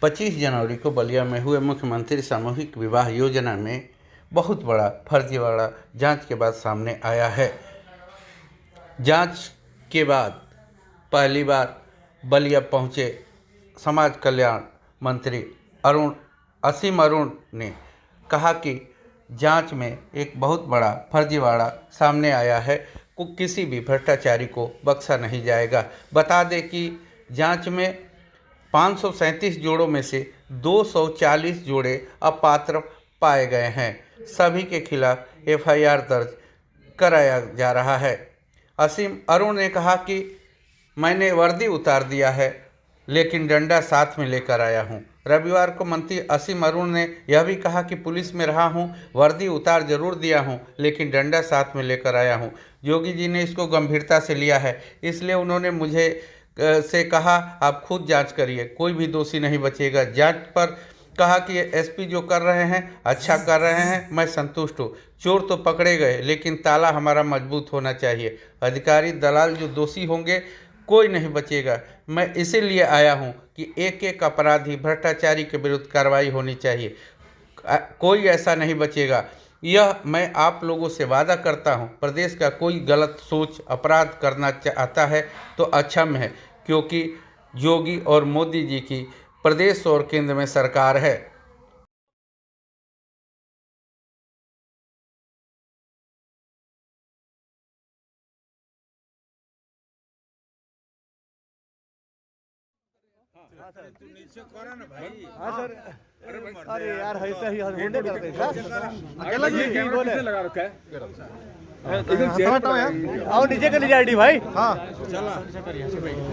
25 जनवरी को बलिया में हुए मुख्यमंत्री सामूहिक विवाह योजना में बहुत बड़ा फर्जीवाड़ा जांच के बाद सामने आया है। जांच के बाद पहली बार बलिया पहुंचे समाज कल्याण मंत्री असीम अरुण ने कहा कि जांच में एक बहुत बड़ा फर्जीवाड़ा सामने आया है, किसी भी भ्रष्टाचारी को बख्शा नहीं जाएगा। बता दें कि जांच में 537 जोड़ों में से 240 जोड़े अपात्र पाए गए हैं। सभी के खिलाफ FIR दर्ज कराया जा रहा है। असीम अरुण ने कहा कि मैंने वर्दी उतार दिया है, लेकिन डंडा साथ में लेकर आया हूं। रविवार को मंत्री असीम अरुण ने यह भी कहा कि पुलिस में रहा हूं, वर्दी उतार जरूर दिया हूं, लेकिन डंडा साथ में लेकर आया हूं। योगी जी ने इसको गंभीरता से लिया है, इसलिए उन्होंने मुझे से कहा आप खुद जांच करिए, कोई भी दोषी नहीं बचेगा। जांच पर कहा कि SP जो कर रहे हैं अच्छा कर रहे हैं, मैं संतुष्ट हूँ। चोर तो पकड़े गए, लेकिन ताला हमारा मजबूत होना चाहिए। अधिकारी दलाल जो दोषी होंगे कोई नहीं बचेगा। मैं इसीलिए आया हूं कि एक एक अपराधी भ्रष्टाचारी के विरुद्ध कार्रवाई होनी चाहिए, कोई ऐसा नहीं बचेगा। यह मैं आप लोगों से वादा करता हूं। प्रदेश का कोई गलत सोच अपराध करना चाहता है तो अच्छा में है, क्योंकि योगी और मोदी जी की प्रदेश और केंद्र में सरकार है। हाँ सर, अरे यार ऐसा ही गुंडे करते हैं। अकेला जी की बोले लगा रखा है आओ नीचे कर लीजिए आईडी भाई। हाँ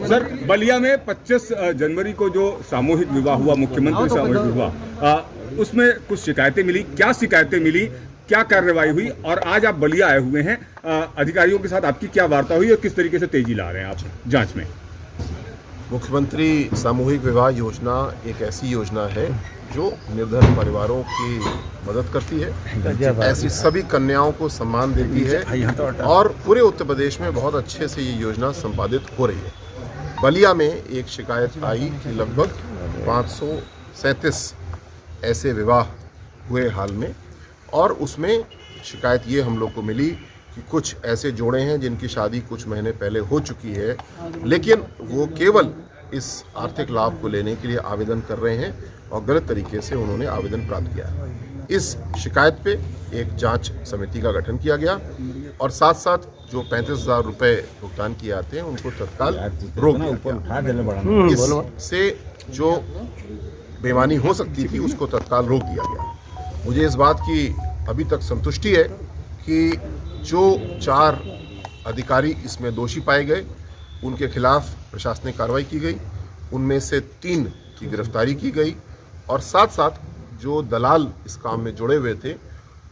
सर, बलिया में 25 जनवरी को जो सामूहिक विवाह हुआ, मुख्यमंत्री सामूहिक विवाह, उसमें कुछ शिकायतें मिली। क्या शिकायतें मिली, क्या कार्रवाई हुई, और आज आप बलिया आए हुए हैं, अधिकारियों के साथ आपकी क्या वार्ता हुई और किस तरीके से तेजी ला रहे हैं आप जांच में? मुख्यमंत्री सामूहिक विवाह योजना एक ऐसी योजना है जो निर्धन परिवारों की मदद करती है, ऐसी सभी कन्याओं को सम्मान देती है और पूरे उत्तर प्रदेश में बहुत अच्छे से ये योजना संपादित हो रही है। बलिया में एक शिकायत आई कि लगभग 537 ऐसे विवाह हुए हाल में, और उसमें शिकायत ये हम लोग को मिली कि कुछ ऐसे जोड़े हैं जिनकी शादी कुछ महीने पहले हो चुकी है, लेकिन वो केवल इस आर्थिक लाभ को लेने के लिए आवेदन कर रहे हैं और गलत तरीके से उन्होंने आवेदन प्राप्त किया है। इस शिकायत पे एक जांच समिति का गठन किया गया और साथ साथ जो 35,000 रुपये भुगतान किए जाते हैं उनको तत्काल रोक दिया गया। इससे जो बेईमानी हो सकती थी उसको तत्काल रोक दिया गया। मुझे इस बात की अभी तक संतुष्टि है कि जो 4 अधिकारी इसमें दोषी पाए गए उनके खिलाफ प्रशासनिक कार्रवाई की गई, उनमें से 3 की गिरफ्तारी की गई, और साथ साथ जो दलाल इस काम में जुड़े हुए थे,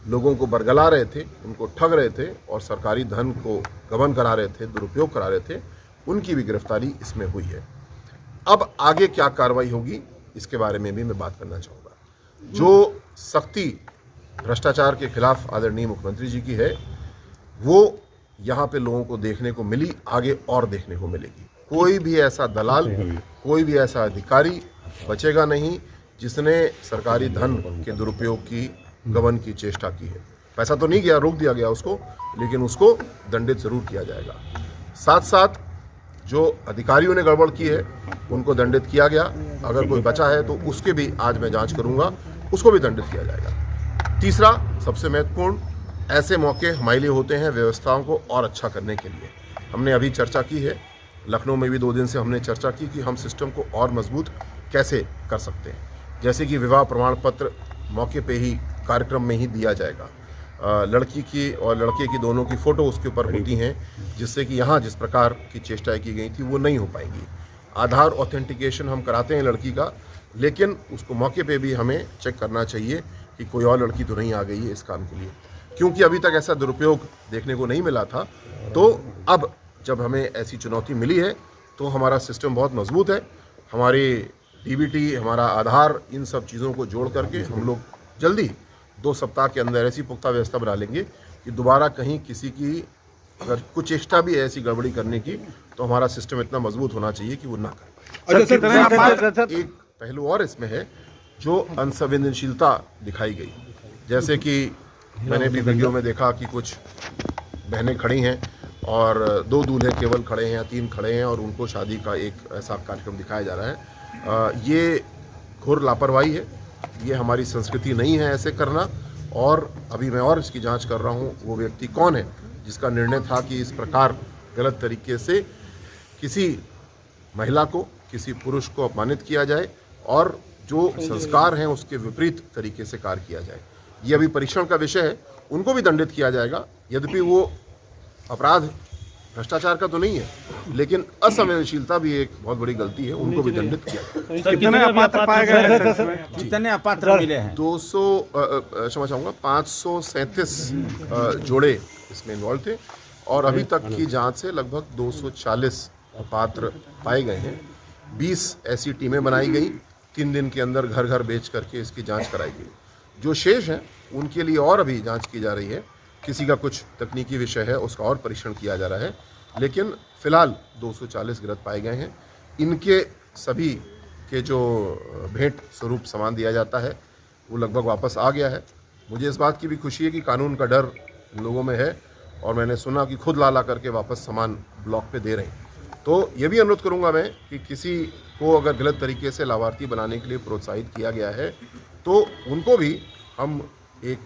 लोगों को बरगला रहे थे, उनको ठग रहे थे और सरकारी धन को गबन करा रहे थे, दुरुपयोग करा रहे थे, उनकी भी गिरफ्तारी इसमें हुई है। अब आगे क्या कार्रवाई होगी इसके बारे में भी मैं बात करना चाहूँगा। जो सख्ती भ्रष्टाचार के खिलाफ आदरणीय मुख्यमंत्री जी की है वो यहाँ पे लोगों को देखने को मिली, आगे और देखने को मिलेगी। कोई भी ऐसा दलाल, कोई भी ऐसा अधिकारी बचेगा नहीं जिसने सरकारी धन के दुरुपयोग की, गबन की चेष्टा की है। पैसा तो नहीं गया, रोक दिया गया उसको, लेकिन उसको दंडित जरूर किया जाएगा। साथ साथ जो अधिकारियों ने गड़बड़ की है उनको दंडित किया गया। अगर कोई बचा है तो उसके भी आज मैं जांच करूंगा, उसको भी दंडित किया जाएगा। तीसरा सबसे महत्वपूर्ण, ऐसे मौके हमारे लिए होते हैं व्यवस्थाओं को और अच्छा करने के लिए। हमने अभी चर्चा की है, लखनऊ में भी 2 दिन से हमने चर्चा की कि हम सिस्टम को और मजबूत कैसे कर सकते हैं। जैसे कि विवाह प्रमाण पत्र मौके पे ही, कार्यक्रम में ही दिया जाएगा। लड़की की और लड़के की दोनों की फ़ोटो उसके ऊपर होती हैं, जिससे कि यहाँ जिस प्रकार की चेष्टाएँ की गई थी वो नहीं हो पाएंगी। आधार ऑथेंटिकेशन हम कराते हैं लड़की का, लेकिन उसको मौके पे भी हमें चेक करना चाहिए कि कोई और लड़की तो नहीं आ गई है इस काम के लिए, क्योंकि अभी तक ऐसा दुरुपयोग देखने को नहीं मिला था। तो अब जब हमें ऐसी चुनौती मिली है तो हमारा सिस्टम बहुत मजबूत है। हमारी DBT, हमारा आधार, इन सब चीज़ों को जोड़ करके हम लोग जल्दी 2 सप्ताह के अंदर ऐसी पुख्ता व्यवस्था बना लेंगे कि दोबारा कहीं किसी की अगर कुछ चेष्टा भी है ऐसी गड़बड़ी करने की तो हमारा सिस्टम इतना मजबूत होना चाहिए कि वो ना करे। अच्छा सर, एक पहलू और इसमें है जो अनसंवेदनशीलता दिखाई गई। जैसे कि मैंने भी वीडियो में देखा कि कुछ बहनें खड़ी हैं और 2 दूल्हे केवल खड़े हैं या 3 खड़े हैं और उनको शादी का एक ऐसा कार्यक्रम दिखाया जा रहा है। ये घोर लापरवाही है, ये हमारी संस्कृति नहीं है ऐसे करना। और अभी मैं और इसकी जांच कर रहा हूँ वो व्यक्ति कौन है जिसका निर्णय था कि इस प्रकार गलत तरीके से किसी महिला को, किसी पुरुष को अपमानित किया जाए और जो संस्कार हैं उसके विपरीत तरीके से कार्य किया जाए। ये अभी परीक्षण का विषय है, उनको भी दंडित किया जाएगा। यद्यपि वो अपराध भ्रष्टाचार का तो नहीं है, लेकिन असंवेदनशीलता भी एक बहुत बड़ी गलती है, उनको भी दंडित किया जाएगा। कितने अपात्र पाए गए? कितने अपात्र मिले हैं? 537 जोड़े इसमें इन्वॉल्व थे और अभी तक की जांच से लगभग 240 अपात्र पाए गए हैं। 20 ऐसी टीमें बनाई गई, 3 दिन के अंदर घर घर बेच करके इसकी जांच कराई गई। जो शेष हैं उनके लिए और अभी जांच की जा रही है, किसी का कुछ तकनीकी विषय है उसका और परीक्षण किया जा रहा है, लेकिन फिलहाल 240 गिरफ्त पाए गए हैं। इनके सभी के जो भेंट स्वरूप सामान दिया जाता है वो लगभग वापस आ गया है। मुझे इस बात की भी खुशी है कि कानून का डर लोगों में है और मैंने सुना कि खुद ला करके वापस सामान ब्लॉक पे दे रहे हैं। तो ये भी अनुरोध करूंगा मैं कि किसी को अगर गलत तरीके से लाभार्थी बनाने के लिए प्रोत्साहित किया गया है तो उनको भी हम एक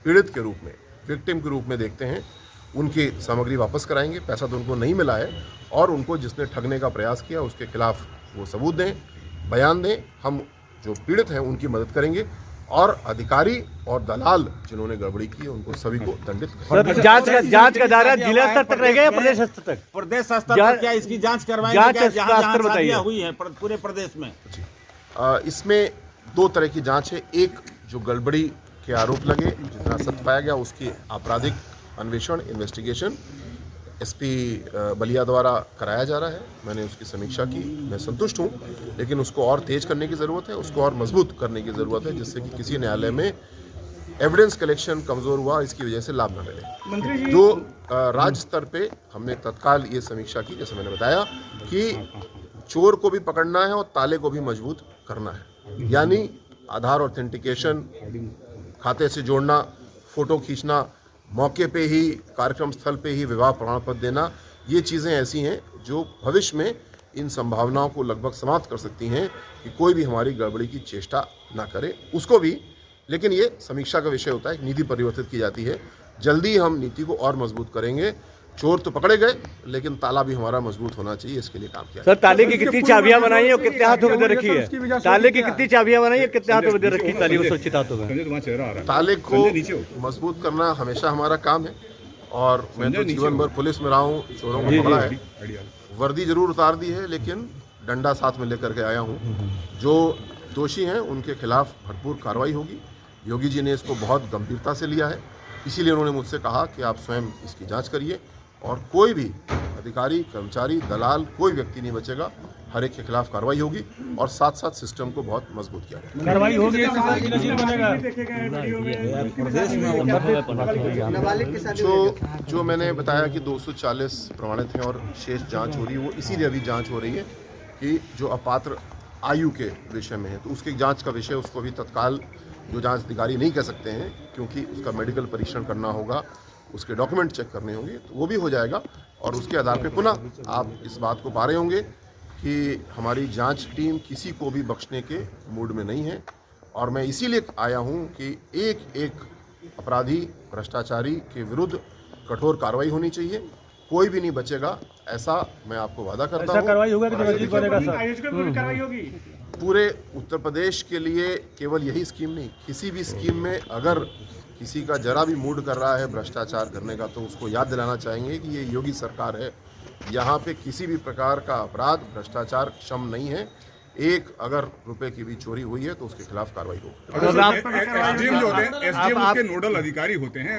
पीड़ित के रूप में, विक्टिम के रूप में देखते हैं। उनकी सामग्री वापस कराएंगे, पैसा तो उनको नहीं मिला है, और उनको जिसने ठगने का प्रयास किया उसके खिलाफ वो सबूत दें, बयान दें। हम जो पीड़ित हैं उनकी मदद करेंगे और अधिकारी और दलाल जिन्होंने गड़बड़ी की उनको सभी को दंडित करेंगे। जांच का दायरा जिला स्तर तक रहेगा या प्रदेश स्तर तक? प्रदेश स्तर पर क्या इसकी जांच करवाएंगे? क्या जहां शादियां हुई हैं पूरे प्रदेश में? इसमें 2 तरह की जांच है। एक जो गड़बड़ी के आरोप लगे, जितना सत्य पाया गया उसकी आपराधिक अन्वेषण, इन्वेस्टिगेशन एसपी बलिया द्वारा कराया जा रहा है। मैंने उसकी समीक्षा की, मैं संतुष्ट हूँ, लेकिन उसको और तेज करने की ज़रूरत है, उसको और मजबूत करने की ज़रूरत है, जिससे कि किसी न्यायालय में एविडेंस कलेक्शन कमज़ोर हुआ इसकी वजह से लाभ न मिले। जो राज्य स्तर पे हमने तत्काल ये समीक्षा की, जैसे मैंने बताया कि चोर को भी पकड़ना है और ताले को भी मजबूत करना है, यानी आधार ऑथेंटिकेशन, खाते से जोड़ना, फ़ोटो खींचना, मौके पे ही, कार्यक्रम स्थल पे ही विवाह प्रमाण पत्र देना, ये चीज़ें ऐसी हैं जो भविष्य में इन संभावनाओं को लगभग समाप्त कर सकती हैं कि कोई भी हमारी गड़बड़ी की चेष्टा ना करे। उसको भी, लेकिन ये समीक्षा का विषय होता है, एक नीति परिवर्तित की जाती है। जल्दी हम नीति को और मजबूत करेंगे। चोर तो पकड़े गए, लेकिन ताला भी हमारा मजबूत होना चाहिए, इसके लिए काम किया। सर, ताले की कितनी चाबियां बनाई है और कितने हाथों में दे रखी है? ताले की कितनी चाबियां बनाई है, कितने हाथों में दे रखी है? ताली वो सुरक्षित हाथों में। ताले को मजबूत करना हमेशा हमारा काम है और मैं तो जीवन भर पुलिस में रहा हूँ, चोरों को पकड़ा है, वर्दी जरूर उतार दी है, लेकिन डंडा साथ में लेकर के आया हूँ। जो दोषी हैं उनके खिलाफ भरपूर कार्रवाई होगी। योगी जी ने इसको बहुत गंभीरता से लिया है, इसीलिए उन्होंने मुझसे कहा कि आप स्वयं इसकी जांच करिए और कोई भी अधिकारी, कर्मचारी, दलाल, कोई व्यक्ति नहीं बचेगा। हर एक के खिलाफ कार्रवाई होगी और साथ साथ सिस्टम को बहुत मजबूत किया जाएगा। कार्रवाई होगी। जो मैंने बताया कि 240 प्रमाणित हैं और शेष जांच हो रही है, वो इसीलिए अभी जांच हो रही है कि जो अपात्र आयु के विषय में है तो उसकी जांच का विषय, उसको भी तत्काल जो जांच अधिकारी नहीं कह सकते हैं, क्योंकि उसका मेडिकल परीक्षण करना होगा, उसके डॉक्यूमेंट चेक करने होंगे, तो वो भी हो जाएगा। और उसके आधार पे पुनः आप इस बात को पा रहे होंगे कि हमारी जांच टीम किसी को भी बख्शने के मूड में नहीं है। और मैं इसीलिए आया हूं कि एक एक अपराधी, भ्रष्टाचारी के विरुद्ध कठोर कार्रवाई होनी चाहिए, कोई भी नहीं बचेगा, ऐसा मैं आपको वादा करता हूँ। कार्रवाई होगा कि जगजीत बनेगा सर? पूरे उत्तर प्रदेश के लिए केवल यही स्कीम नहीं, किसी भी स्कीम में अगर किसी का जरा भी मूड कर रहा है भ्रष्टाचार करने का, तो उसको याद दिलाना चाहेंगे कि ये योगी सरकार है, यहाँ पे किसी भी प्रकार का अपराध, भ्रष्टाचार क्षम नहीं है। एक अगर रुपए की भी चोरी हुई है तो उसके खिलाफ कार्रवाई होगी। एसडीएम जो होते हैं, एसडीएम उसके नोडल अधिकारी होते हैं,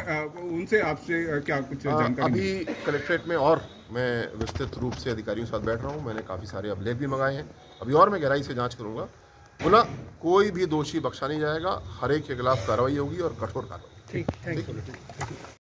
उनसे आपसे क्या कुछ जानकारी? अभी कलेक्ट्रेट में और मैं विस्तृत रूप से अधिकारियों के साथ बैठ रहा हूँ, मैंने काफ़ी सारे अभिलेख भी मंगाए हैं, अभी और मैं गहराई से जांच करूँगा। पुनः कोई भी दोषी बख्शा नहीं जाएगा, हर एक के खिलाफ कार्रवाई होगी और कठोर कार्रवाई। ठीक।